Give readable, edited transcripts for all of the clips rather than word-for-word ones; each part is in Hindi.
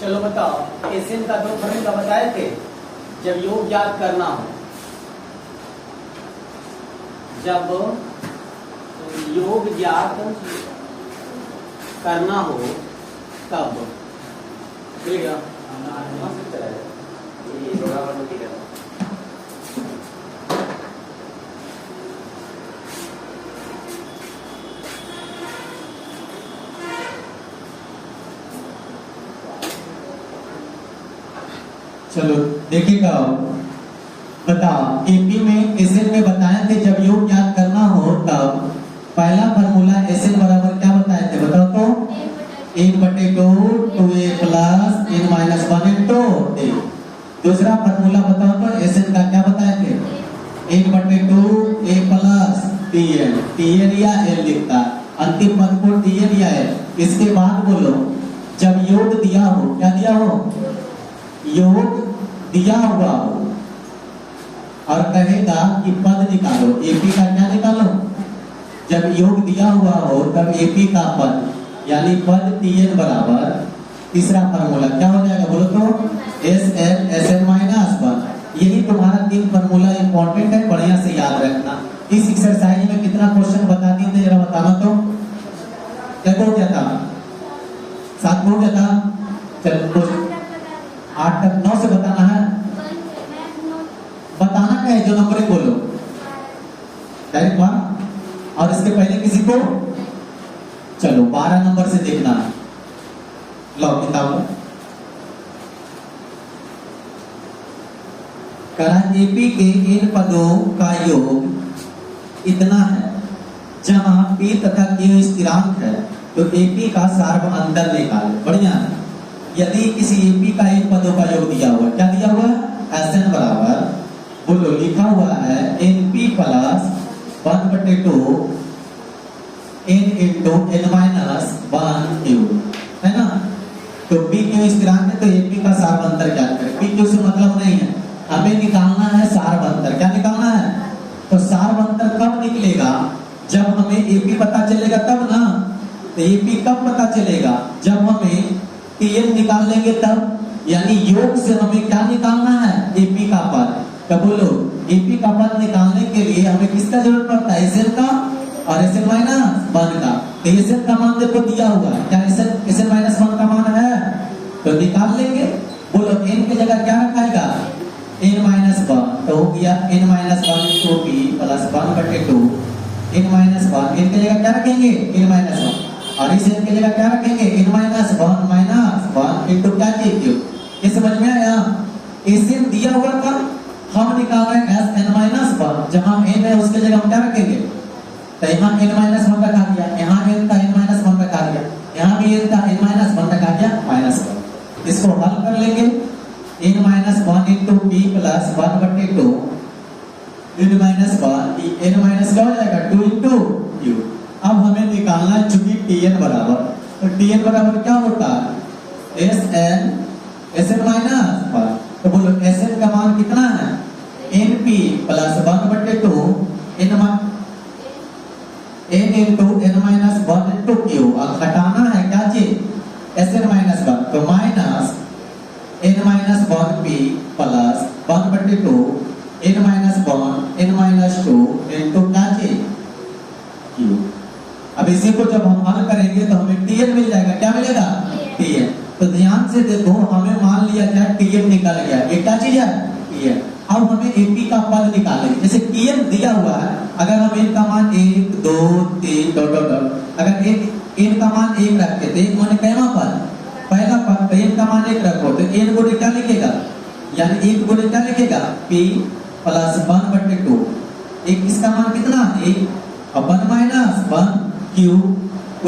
चलो बताओ, एसएन का दो फॉर्मूला बताए थे। जब योग याद करना हो, जब योग याद करना हो तब चलो देखिएगा, बताओ एपी में एसएन में बताए थे जब योग याद करना हो तब पहला फॉर्मूला एसएन बराबर क्या बताए थे, बताओ तो 1/2 2a plus n minus 1 into a। दूसरा फॉर्मूला बताओ तो एसएन का क्या बताए थे, 1/2 a प्लस tn या l लिखता, अंतिम पद को tn या l। इसके बाद बोलो जब योग दिया हो, क्या दिया हो, योग दिया हुआ हो और कहेगा कि पद निकालो, एपी का क्या निकालो, जब योग दिया हुआ हो तब एपी का पद यानी पद tn बराबर तीसरा फार्मूला क्या हो जाएगा, बोलो तो sn माइनस 1। यही तुम्हारा 3 फार्मूला इंपॉर्टेंट है, बढ़िया से याद रखना। इस एक्सरसाइज में कितना क्वेश्चन बता दिए थे, जरा बताना तो, क्या हो गया था, 7 हो गया था। चलो 8 तक 9 से बताना है, बताना क्या है, जो नंबर बोलो डायरेक्ट वन। और इसके पहले किसी को, चलो 12 नंबर से देखना है, लो किताब करा। एपी के इन पदों का योग इतना है, जहां पी तथा क्यू स्थिरांक है तो एपी का सार्व अंतर निकाले। बढ़िया है। यदि किसी एपी का इन पदों का योग दिया हुआ, क्या दिया हुआ, एसएन बराबर, बोलो लिखा हुआ है NP plus 1/2 n into n minus 1 Q, है ना। तो पी क्यू स्थिरांक है तो एपी का सार्व अंतर क्या करें, पी क्यू से मतलब नहीं है, हमें निकालना है सार्व अंतर। क्या निकालना है, तो सार्व अंतर कब निकलेगा, जब हमें एपी पता चलेगा तब ना। तो एपी कब पता चलेगा, जब हमें टीएन निकाल लेंगे तब, यानी योग से हमें क्या निकालना है, एपी का पद। तो बोलो एपी का पद निकालने के लिए हमें किसका जरूरत पड़ता है, एसएन का और एसएन माइनस 1 का। तो एसएन का मान देखो दिया हुआ है, क्या एसएन माइनस 1 का मान है, तो निकाल लेंगे। बोलो n की जगह क्या रखाएगा, n माइनस 1, तो हो गया n minus 1 into P plus 1/2 n minus 1। n की जगह क्या रखेंगे, n माइनस 1, और इस n की जगह क्या रखेंगे, n माइनस 1 इंटू क्या क्यू। ये समझ में आया। एसएन दिया हुआ था, हम निकाल रहे हैं एस n माइनस 1, जहां n है उसके जगह हम क्या रखेंगे, तो यहाँ n माइनस 1 रखा गया, यहाँ n था n माइनस 1 रखा गया, यहाँ भी n था n माइनस 1 रखा गया -1। इसको हल कर लेंगे, n minus 1 into P plus 1/2 n minus 1, n minus क्या हो जाएगा 2 इंटू क्यू। अब हमें निकालना है चूंकि tn बराबर, तो tn बराबर क्या होता है, sn माइनस 1। तो बोलो sn का मान कितना है, np plus 1/2 n into n minus 1 into Q. अब घटाना है क्या चीज, sn माइनस 1, तो minus n minus 1p plus 1/2 n minus 1 n minus 2 into क्या चीज, क्यू। अब इसी को जब हम हल करेंगे तो हमें tn मिल जाएगा, क्या मिलेगा, tn। तो ध्यान से देखो, हमें मान लिया क्या tn निकल गया, ये क्या चीज है, tn। अब हमें एपी का पद निकालेंगे, जैसे tn दिया हुआ है, अगर हम n का मान 1 2 3 डॉट डॉट डॉट, अगर n का मान 1 रखते तो 1 माने कैमा पद, पहला पद, तो n का मान 1 रखो तो n गुणे क्या लिखेगा, यानी 1 गुणे क्या लिखेगा, p प्लस 1/2। एक इसका मान कितना 1 और 1 माइनस 1 क्यू।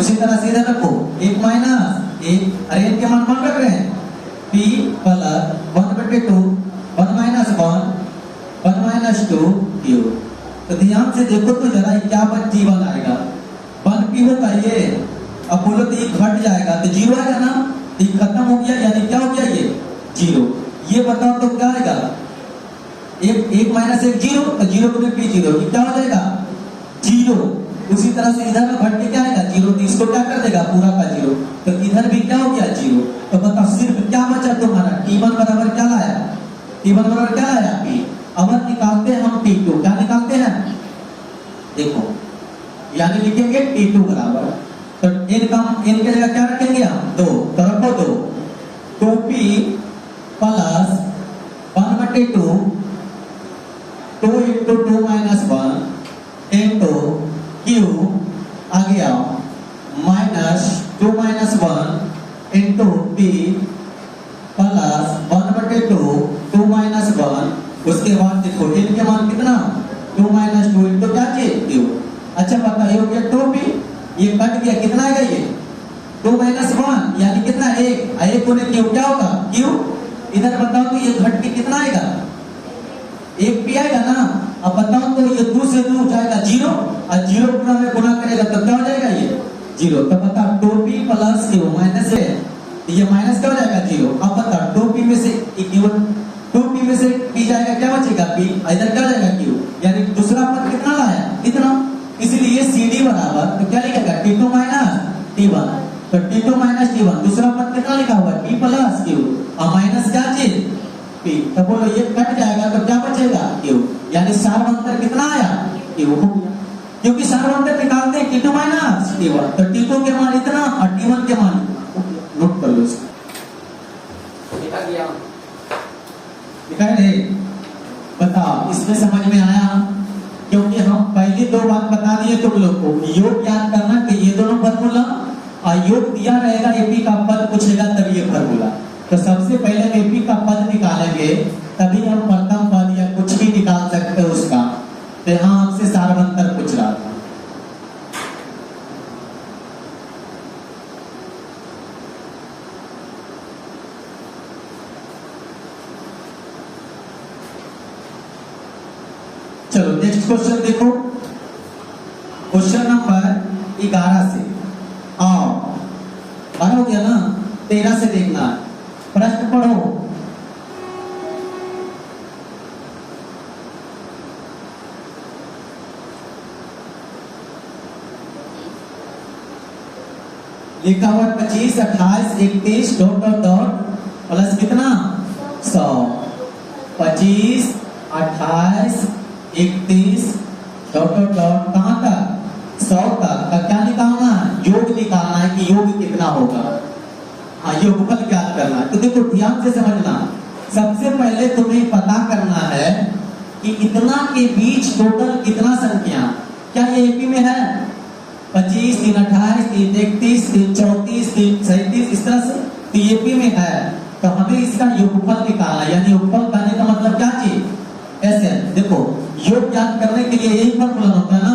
उसी तरह सीधा रखो 1 माइनस 1, अरे n के मान रख रहे हैं, p plus 1/2 1 minus 1 minus 2 Q. तो ध्यान से देखो तो जरा क्या जीवन आएगा, 1p होगा ये, अब बोलो तो ये घट जाएगा तो 0 आएगा ना, ये खत्म हो गया, यानी क्या हो गया ये 0। ये बताओ तो क्या आएगा, 1 माइनस 1 0, तो 0 गुने p 0, ये क्या हो जाएगा 0। उसी तरह से इधर घट के क्या आएगा 0, तो इसको इसको क्या कर देगा पूरा का 0, तो इधर भी क्या हो गया 0। तो बताओ सिर्फ क्या बचा तुम्हारा, t1 बराबर क्या लाया, t1 बराबर क्या लाया p। अब निकालते हैं हम t2, क्या निकालते हैं देखो, यानी लिखेंगे t2 बराबर, तो n के जगह क्या रखेंगे हम 2, तो रखो 2, 2p plus 1/2 2 into 2 minus 1 into q आ गया minus 2 minus 1 into p plus 1/2 2 minus 1। उसके बाद देखो n के मान कितना 2 minus 2 into क्या चीज q। अच्छा बताइए हो गया 2p, ये कट गया कितना आएगा ये 2 minus 1 यानी कितना 1, 1 होने q क्या होगा q। इधर बताओ तो ये घट के कितना आएगा 1p आएगा ना। अब बताओ तो ये 2 से 2 जाएगा 0 और 0 गुना में गुना करेगा तो क्या हो जाएगा ये 0। तो बताओ 2p प्लस q माइनस है, ये माइनस क्या हो जाएगा 0। अब बताओ 2p में से q 2p में से p जाएगा क्या बचेगा p, इधर क्या हो जाएगा q, यानी दूसरा पद कितना लाया इतना, इसलिए cd बराबर तो क्या लिखेगा t2 माइनस t1, तो t2 माइनस t1 दूसरा पद कितना लिखा हुआ p प्लस q और माइनस क्या चीज p। तो बोलो ये कट जाएगा तो क्या बचेगा q, यानी सार्वंतर कितना आया q हो गया, क्योंकि सार्वंतर निकालते हैं t2 माइनस t1, तो t2 के मान इतना और t1 के मान नोट कर लो इसको। लिखा गया लिखा है नहीं, बताओ इसमें समझ में आया, क्योंकि हम पहली 2 बात बता दिए तुम लोग को, योग याद करना कि ये दोनों फार्मूला और योग दिया रहेगा एपी का पद पूछेगा तब ये फार्मूला। तो सबसे पहले एपी का पद निकालेंगे तभी हम प्रथम पद या कुछ भी निकाल सकते हैं उसका। तो यहाँ आपसे सार्वंतर पूछ रहा था, चलो नेक्स्ट क्वेश्चन देखो, क्वेश्चन नंबर 11 से आओ, 12 हो गया ना, 13 से देखना प्रश्न पढ़ो। लिखा हुआ 25 28 31 डॉट डॉट डॉट प्लस कितना 100, 25 28 31 डॉट डॉट डॉट कहां तक 100 तक का क्या निकालना है, योग निकालना है कि योग कितना होगा, हाँ योगफल ज्ञात करना है। तो देखो ध्यान से समझना, सबसे पहले तुम्हें पता करना है कि इतना के बीच टोटल कितना संख्या, क्या ये एपी में है 25 3 28 3 31 3 34 3 37 इस तरह से, तो एपी में है, तो हमें इसका योगफल निकालना, यानी योगफल कहने का मतलब क्या चीज ऐसे। देखो योग ज्ञात करने के लिए यही फॉर्मूला होता है ना,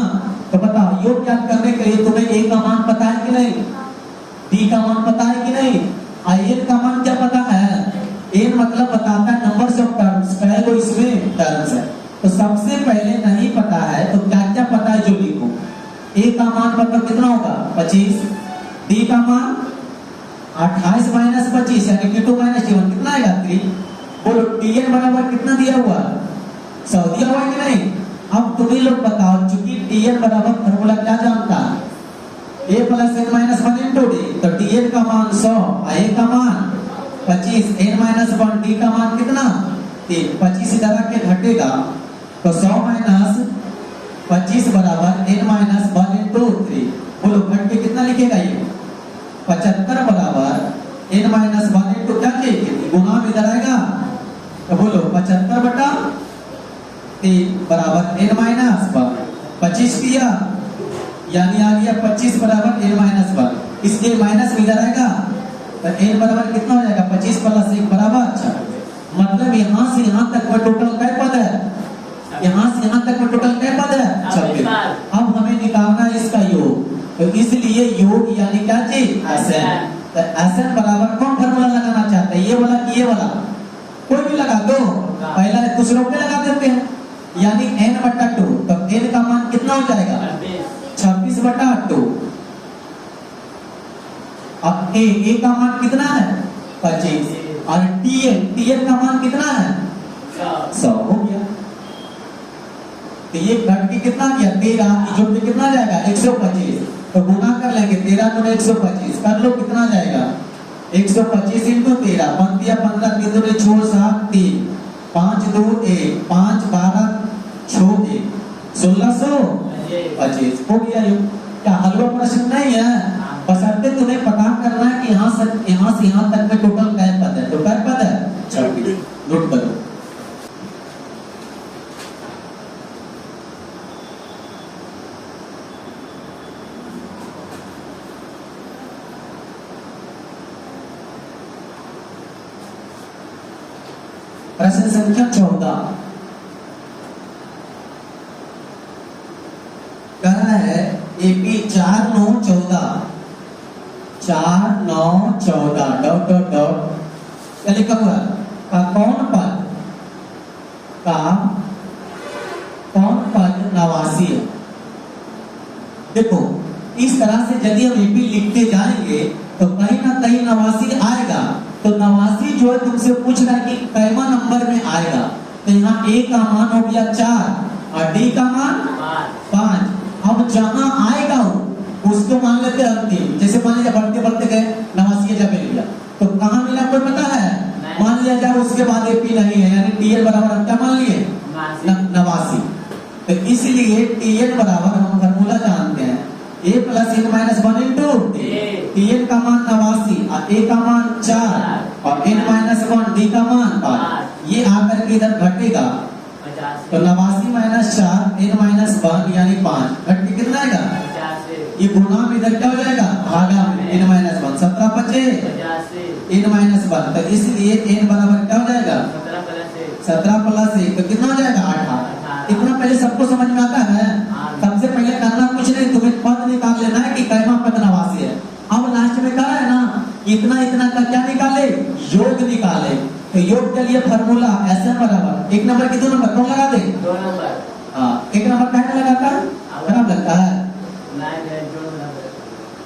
तो बताओ योग ज्ञात करने के लिए तुम्हें a का मान पता है कि नहीं, d का मान पता है कि नहीं, n का मान क्या पता है, n मतलब बताता है नंबर्स ऑफ टर्म्स, पहले तो इसमें टर्म्स है, तो सबसे पहले नहीं पता है तो क्या क्या पता है जो लिखो। a का मान मतलब कितना होगा 25, d का मान 28 माइनस 25 यानी कि 2 माइनस 1 कितना आएगा 3। बोलो tn बराबर कितना दिया हुआ 100 दिया हुआ है कि नहीं। अब तुम्हें लोग बताओ, चूंकि tn बराबर फॉर्मूला क्या जानता है a plus n minus 1 into d, तो tn का मान 100, a का मान 25, n माइनस 1 d का मान कितना 3, 25 इधर आके घटेगा तो 100 माइनस 25 बराबर n माइनस 1 इंटू 3। बोलो घट के कितना लिखेगा ये 75 बराबर n माइनस 1 इंटू क्या लिखेंगे गुना में इधर आएगा, तो बोलो 75 बटा 3 बराबर n माइनस 1, 25 किया यानी आ गया 25 बराबर n माइनस 1, इसके माइनस में इधर आएगा तो n बराबर कितना हो जाएगा 25 प्लस 1 बराबर 6। मतलब यहाँ से यहाँ तक में टोटल क्या पद है, यहाँ से यहाँ तक में टोटल क्या पद है 26। अब हमें निकालना है इसका योग, तो इसलिए योग यानी क्या चीज Sn, तो Sn बराबर कौन फॉर्मूला लगाना चाहते हैं, ये वाला कि ये वाला, कोई भी लगा दो, पहला कुछ रोक के लगा देते हैं, यानी n बटा 2, तो n का मान कितना हो जाएगा 26 बटा 2। अब a का मान कितना है 25 और tn का मान कितना है 100 हो गया। तो ये घट के कितना गया 13, जोड़ के कितना जाएगा 125, तो गुना कर लेंगे 13 गुना 125 कर लो कितना जाएगा 125 इंटू 13 बन दिया 15 3 दूनी 6 7 3 5 2 1 5 12 6 1 1625 हो गया ये क्या हलवा प्रश्न नहीं है बशर्ते तुम्हें पता करना है कि यहाँ से यहाँ तक में टोटल कै पद है तो कै पद है 26 नोट करो प्रश्न संख्या 14 कह रहा है एपी 4 9 14 4 9 14 डॉट डॉट डॉट क्या लिखा हुआ का कौन पद 89 है। देखो इस तरह से यदि हम एपी लिखते जाएंगे तो कहीं ना कहीं 89 आएगा तो 89 जो है तुमसे पूछ रहा है कि कैमा नंबर में आएगा तो यहाँ ए का मान हो गया 4 और डी का मान 5 अब जहां आएगा उसको मान लेते हैं अंतिम जैसे मान लीजिए बढ़ते बढ़ते गए 89 जब मिल गया तो कहाँ मिला कोई पता है मान लिया जाए उसके बाद एपी नहीं है यानी टीएल बराबर हम क्या मान लिए 89 तो इसलिए टीएल बराबर हम फॉर्मूला जानते हैं a plus n minus 1 into TN का मान 89 और a का मान 4 और n माइनस 1 d का मान 5 ये आकर के इधर घटेगा तो 89 माइनस 4 n माइनस 1 यानी 5 घट के कितना आएगा ये गुना में इधर क्या हो जाएगा भागा में n माइनस 1 17 बचे n माइनस 1 तो इसलिए n बराबर क्या हो जाएगा 17 प्लस 1 तो कितना हो जाएगा 18 इतना पहले सबको समझ में आता है सबसे पहले करना कुछ नहीं तुम्हें पद निकाल लेना है कि कैमा पद 89 है अब लास्ट में कहा है ना इतना इतना का क्या निकाले योग निकाले तो योग के लिए फॉर्मूला एस एन बराबर एक नंबर की 2 नंबर कौन लगा दे 2 नंबर हाँ एक नंबर कहने लगाता है खराब लगता है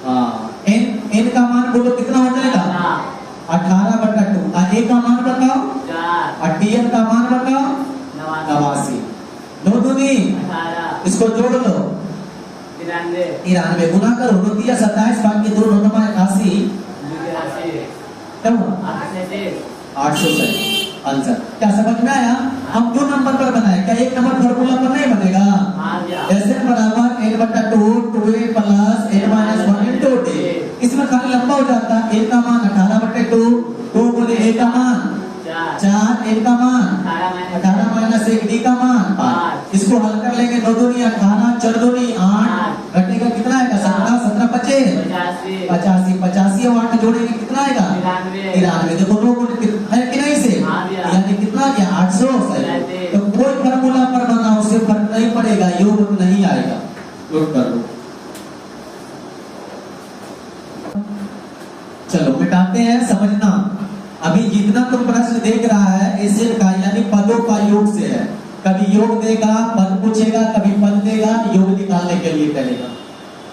हाँ n का मान बोलो कितना हो जाएगा 18/2 और a का मान बताओ 4 और dn का मान बताओ 89 दो दूनी इसको जोड़ लो 93 गुना करो 2 दिया 27 बाकी 2 9 88 क्या हुआ 800 आंसर क्या समझ में आया हम 2 नंबर पर बनाए क्या एक नंबर फॉर्मूला पर नहीं बनेगा ऐसे बराबर n/2 2a plus n minus 1 into d इसमें खाली लंबा हो जाता है a का मान 18/2 2 गुने a का मान 4 n का मान 18 माइनस 1 d का मान 5 इसको हल कर लेंगे 2 दूनी 18 4 दूनी 8 घटेगा कितना आएगा 17 17 बचे 85 और 8 जोड़ेंगे कितना आएगा 93 देखो 2 गुने है कि नहीं से यानी कितना आ गया 800 सही तो कोई फार्मूला पर बना उससे फर्क नहीं पड़ेगा योग नहीं आएगा नोट कर लो चलो मिटाते हैं समझना अभी जितना तुम प्रश्न देख रहा है एसएन का यानी पदों का योग से है कभी योग देगा पद पूछेगा कभी पद देगा योग निकालने के लिए करेगा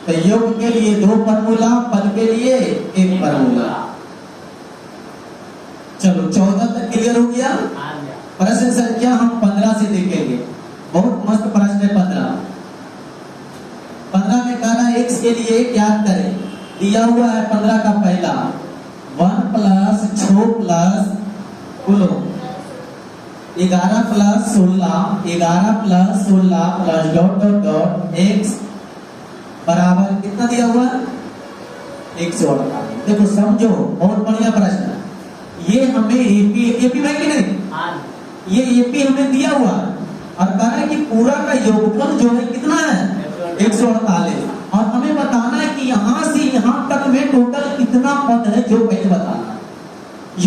तो योग के लिए 2 फार्मूला पद के लिए 1 फार्मूला चलो 14 तक क्लियर हो गया प्रश्न संख्या हम 15 से देखेंगे बहुत मस्त प्रश्न है 15 में कह रहा है x के लिए याद करें दिया हुआ है 15 का पहला 1 प्लस 6 प्लस बोलो 11 plus 16 plus dot dot dot x बराबर कितना दिया हुआ 148 देखो समझो बहुत बढ़िया प्रश्न ये हमें एपी में कि नहीं ये एपी हमें दिया हुआ और कह रहा है कि पूरा का योगफल जो है कितना है 148 और हमें बताना है कि यहाँ से यहाँ तक में टोटल कितना पद है जो पहले बताना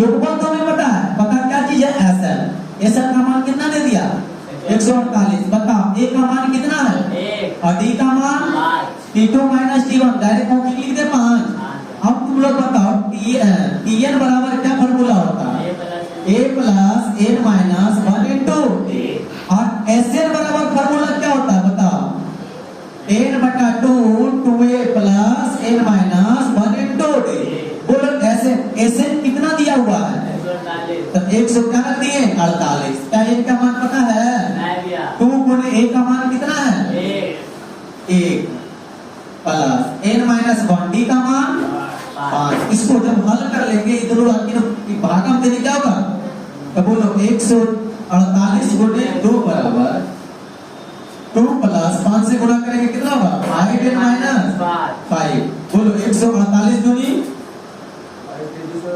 योगफल तो हमें पता है पता क्या चीज है एसएन का मान कितना दे दिया 148 बताओ ए का मान कितना है और डी का मान t2 माइनस t1 डायरेक्ट हम लिख दे 5 अब तुम लोग बताओ tn बराबर क्या फॉर्मूला होता है a plus n minus 1 into और एसएन बराबर फॉर्मूला क्या होता है बताओ n/2 2a plus n minus 1 into d बोलो ऐसे एसएन कितना दिया हुआ है तो 100 क्या रख दिए 48 क्या n का मान पता है 2 गुने a का मान कितना है 1 plus n n minus 1 d का मान 5। इसको जब हल कर लेंगे इधर भागम देने क्या होगा, तो बोलो 148 गुणे 2 बराबर 2 प्लस 5 से गुणा करेंगे कितना होगा 5n माइनस 5। बोलो 148 दूनी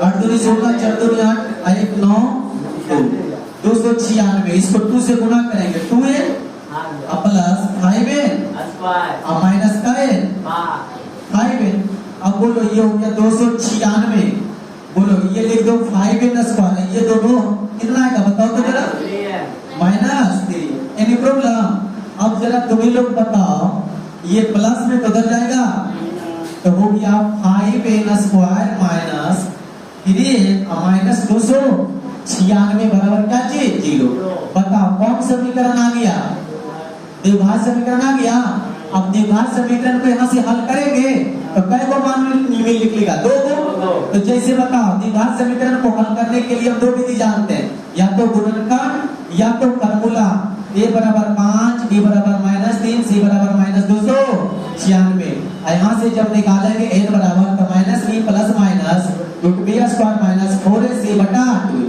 8 दूनी 16 4 दूनी 8 1 9 2 296। इसको 2 से गुणा करेंगे 2n प्लस 5n माइनस का n 5n। अब बोलो ये हो गया 296। बोलो ये लिख दो 5n स्क्वायर, ये दोनों कितना आएगा बताओ तो जरा, -3। Any problem? अब जरा तुम्हें लोग बताओ ये प्लस में तो उधर जाएगा, तो हो गया 5n square minus 3n minus 296 बराबर क्या चीज 0। बताओ कौन समीकरण आ गया, द्विघात समीकरण आ गया। अब द्विघात समीकरण को यहाँ से हल करेंगे तो कै को मान में लिख लेगा 2 को। तो जैसे बताओ द्विघात समीकरण को हल करने के लिए हम 2 विधि जानते हैं, या तो गुणनखंड या तो फॉर्मूला। a बराबर 5, b बराबर -3, c बराबर -296। यहाँ से जब निकालेंगे n बराबर तो -b plus minus b square minus 4ac बटा 2।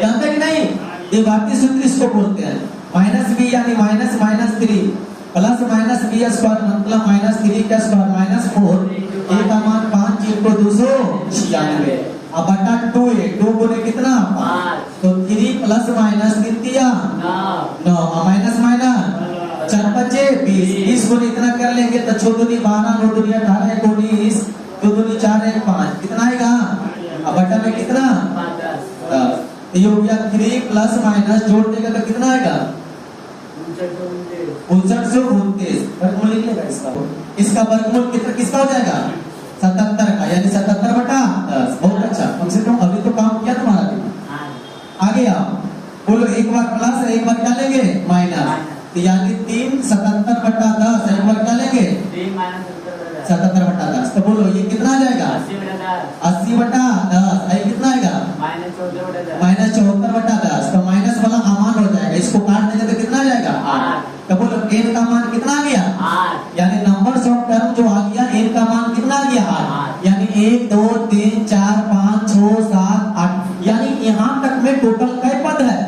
जानते कि नहीं, द्विघाती सूत्र इसको बोलते हैं। -b यानी -3 प्लस माइनस b स्क्वायर मतलब -3 का स्क्वायर माइनस 4, a का मान 5 × 296। अब बटा 2a 2 गुने कितना 5, तो 3 प्लस माइनस कितना 9 माइनस माइनस 4 5 20। 20 गुने इतना कर लेंगे तो 6 दूनी 12 9 दूनी 18 19 2 दूनी 4 1 5 कितना आएगा। अब बटा में कितना 10। ये हो गया 3 प्लस माइनस जोड़ देगा तो कितना आएगा 5929। वर्गमूल लिख लेगा इसका वर्गमूल कितना किसका हो जाएगा 77 का, यानी 77 बटा 10। बहुत अच्छा, कम से कम अभी तो काम किया तुम्हारा भी। आगे आओ, बोलो एक बार प्लस एक बार क्या लेंगे माइनस, तो यानी 3 77 बटा 10 एक बार क्या लेंगे 77 बटा 10। तो बोलो ये कितना आ जाएगा 80 बटा 10। ये कितना आएगा -74 बटा 10। तो माइनस वाला अमान हो जाएगा, इसको काट देंगे तो कितना आ जाएगा 8। तो बोलो n का मान कितना आ गया 8, यानी नंबर्स ऑफ टर्म जो आ गया n का मान कितना आ गया 8। यानी 1 2 3 4 5 6 7 8, यानी यहाँ तक में टोटल कै पद है,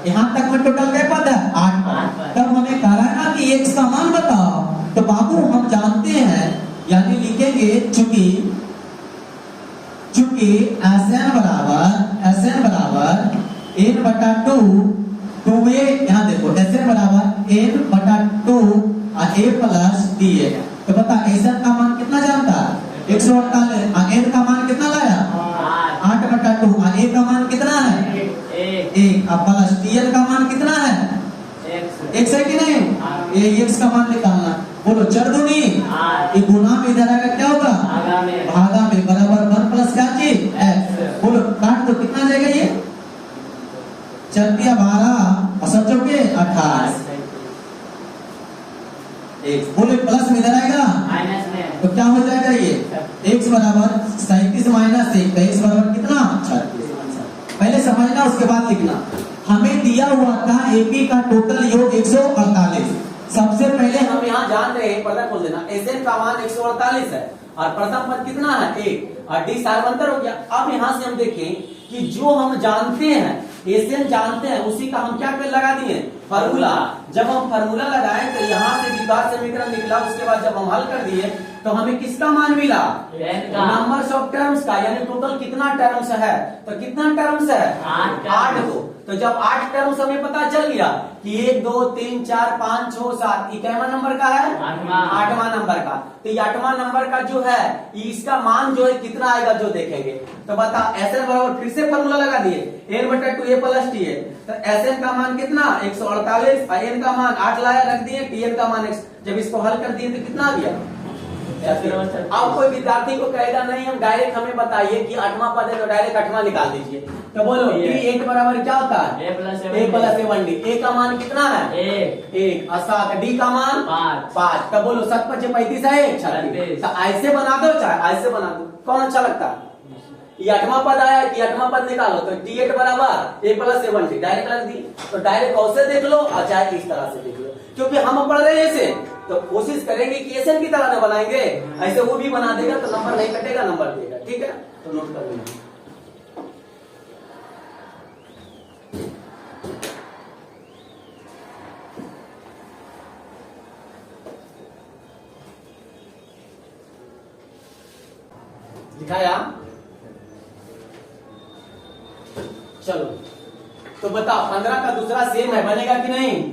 यहाँ तक में टोटल कै पद है 8 पद। तब हमें कह रहा है ना कि x का मान बताओ, तो बाबू हम जानते हैं, यानी लिखेंगे चूंकि Sn बराबर n बटा 2 2a, यहाँ देखो Sn बराबर n बटा 2 और a प्लस dA। तो बता Sn का मान कितना जानता है 148, n का मान कितना लाया 8 बटा 2 और a का मान कितना है 1 और प्लस dN का मान कितना है x है कि नहीं, ये x का मान निकालना। बोलो 4 दूनी ये गुना में इधर आएगा क्या होगा भागा में बराबर 1 प्लस क्या चीज x। बोलो काट दो कितना जाएगा ये 4 × 12 और 7 चौके 28। बोले प्लस में इधर आएगा माइनस में, तो क्या हो जाएगा ये x बराबर 37 माइनस 1, तो x बराबर कितना 36। पहले समझना उसके बाद लिखना। हमें दिया हुआ था AP का टोटल योग 148। सबसे पहले हम यहाँ जान रहे हैं, पर्दा खोल देना, Sn का मान 148 है और प्रथम पद कितना है 1 और d सार्वंतर हो गया। अब यहाँ से हम देखें कि जो हम जानते हैं Sn जानते हैं उसी का हम क्या कर लगा दिए फार्मूला। जब हम फार्मूला लगाए तो यहाँ से द्विघात समीकरण निकला, उसके बाद जब हम हल कर दिए तो हमें किसका मान मिला नंबर्स ऑफ टर्म्स का, यानी टोटल कितना टर्म्स है, तो कितना टर्म्स है 8 को। तो जब 8 टर्म्स हमें पता चल गया कि 1 2 3 4 5 6 7 ये कितना नंबर का है 8वां नंबर का, तो ये 8वां नंबर का जो है इसका मान जो है कितना आएगा जो देखेंगे। तो बता Sn बराबर फिर से फॉर्मूला लगा दिए n बटा 2a प्लस टी। तो Sn का मान कितना 148 और n का मान 8 लाया रख दिए, tn का मान जब इसको हल कर दिए तो कितना आ गया। अब कोई विद्यार्थी को कहेगा नहीं हम डायरेक्ट हमें बताइए कि 8वां पद है तो डायरेक्ट 8वां निकाल दीजिए। तो बोलो d8 बराबर क्या होता है a प्लस a1d। a का मान कितना है 1 और 7, d का मान 5। तो बोलो 7 5 35 है 36। तो ऐसे बना दो चाहे ऐसे बना दो, कौन अच्छा लगता है। ये 8वां पद आया कि 8वां पद निकालो, तो d8 बराबर a प्लस a1d डायरेक्ट लग दी। तो डायरेक्ट ऐसे देख लो और चाहे इस तरह से देख लो, क्योंकि हम पढ़ रहे हैं इसे तो कोशिश करेंगे कि एसएन की तरह न बनाएंगे, ऐसे वो भी बना देगा तो नंबर नहीं कटेगा, नंबर देगा। ठीक है, तो नोट कर लेना। दिखाया? चलो तो बताओ 15 का दूसरा सेम है, बनेगा कि नहीं?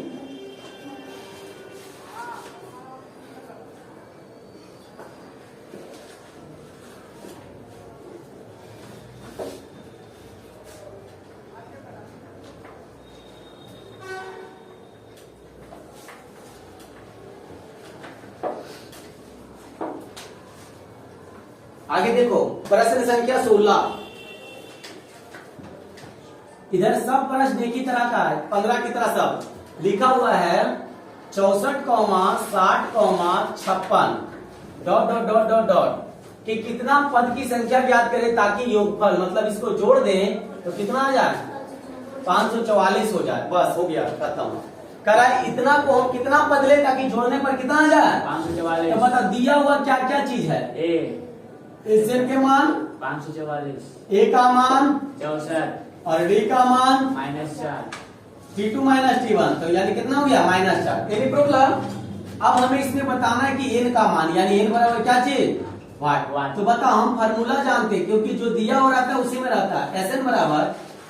आगे देखो प्रश्न संख्या 16। इधर सब प्रश्न एक ही तरह का है, 15 की तरह सब लिखा हुआ है 64, 60, 56 dot dot dot dot dot कि कितना पद की संख्या ज्ञात करें ताकि योगफल मतलब इसको जोड़ दें तो कितना आ जाए 544 हो जाए। बस हो गया, खत्म। करा इतना को हम कितना पद ले ताकि जोड़ने पर कितना आ जाए 544। तो बता दिया हुआ क्या क्या चीज है? एसएन के मान 544, ए का मान 64 और डी का मान -4, T2 माइनस T1, तो यानी कितना हो गया -4। Any problem? अब हमें इसमें बताना है कि n का मान यानी n बराबर क्या चीज y। तो बता हम फार्मूला जानते हैं क्योंकि जो दिया हो रहता है उसी में रहता है। Sn बराबर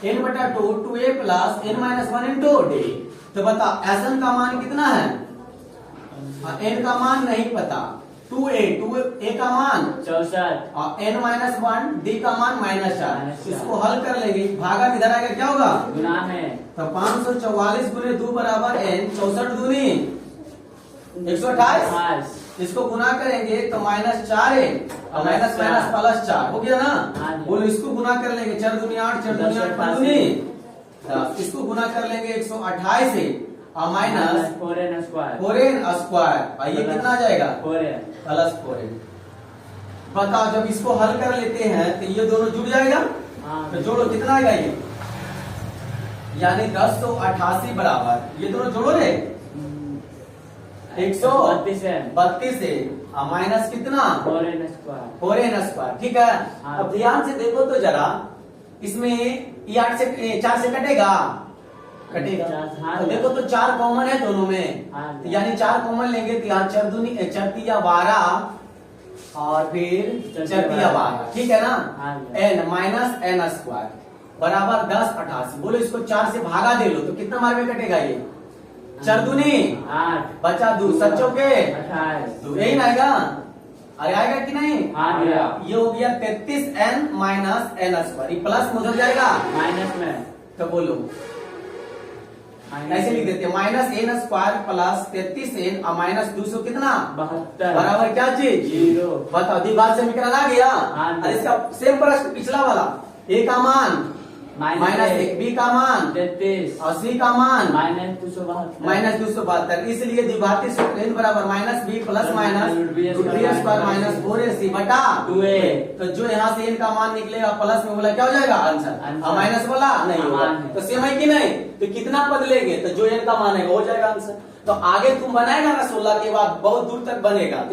n/2 2a plus n-1 into d। तो बता Sn का मान कितना है? n का मान नहीं पता, 2a का मान 64, और n-1 d का मान -4। इसको हल कर लेंगे, भागा इधर आएगा क्या होगा गुना में तो 544 गुने 2 बराबर n, 64 दूनी 128। 5, इसको गुना करेंगे तो -4n और माइनस माइनस प्लस 4 हो गया हाँ ना। जी। बोलो इसको गुना कर लेंगे 4 दूनी 8, 4 दूनी 8 5 दूनी 10। इसको गुना कर लेंगे 128 से और minus 4n square 4n square और ये कितना आ जाएगा 4n। Plus 4n। बताओ जब इसको हल कर लेते हैं तो ये दोनों जुड़ जाएगा। हाँ। तो जोड़ो कितना आएगा ये, यानी 1088 बराबर ये दोनों जोड़ो रे 132 से माइनस कितना 4n स्क्वायर 4n स्क्वायर। ठीक है, हाँ। अब ध्यान से देखो तो जरा इसमें ये 8 से 4 से कटेगा कटेगा। हाँ। तो देखो तो 4 कॉमन है दोनों में, हाँ। तो यानी 4 कॉमन लेंगे तो यहाँ 4 दूनी 4 या 12 और फिर 4 या 12। ठीक है ना। हाँ। n माइनस n स्क्वायर बराबर 1088। बोलो इसको 4 से भागा दे लो तो कितना मार में कटेगा ये 4 दूनी 8, बचा 2 सच्चों के 28, तो यही ना आएगा। अरे आएगा कि नहीं? हाँ गया। ये हो गया 33n माइनस n स्क्वायर, ये प्लस में उधर जाएगा माइनस में तो बोलो ऐसे लिख देते minus n square plus 33n और माइनस 200 कितना 72 बराबर क्या चीज 0। बताओ द्विघात समीकरण आ गया। हाँ। और इसका सेम प्रश्न पिछला वाला a का मान माइनस 1, b का मान 33 और c का मान माइनस 272 -272। इसलिए द्विघाती सूत्र n बराबर minus b plus minus root square minus 4ac बटा 2a। तो जो यहाँ से n का मान निकलेगा प्लस में बोला क्या हो जाएगा आंसर, आंसर। और माइनस बोला नहीं हाँ, होगा। मान है। तो सेम है कि नहीं? तो कितना पद लेंगे तो जो n का मान है हो जाएगा आंसर। तो आगे तुम बनाएगा ना 16 के बाद बहुत दूर तक बनेगा।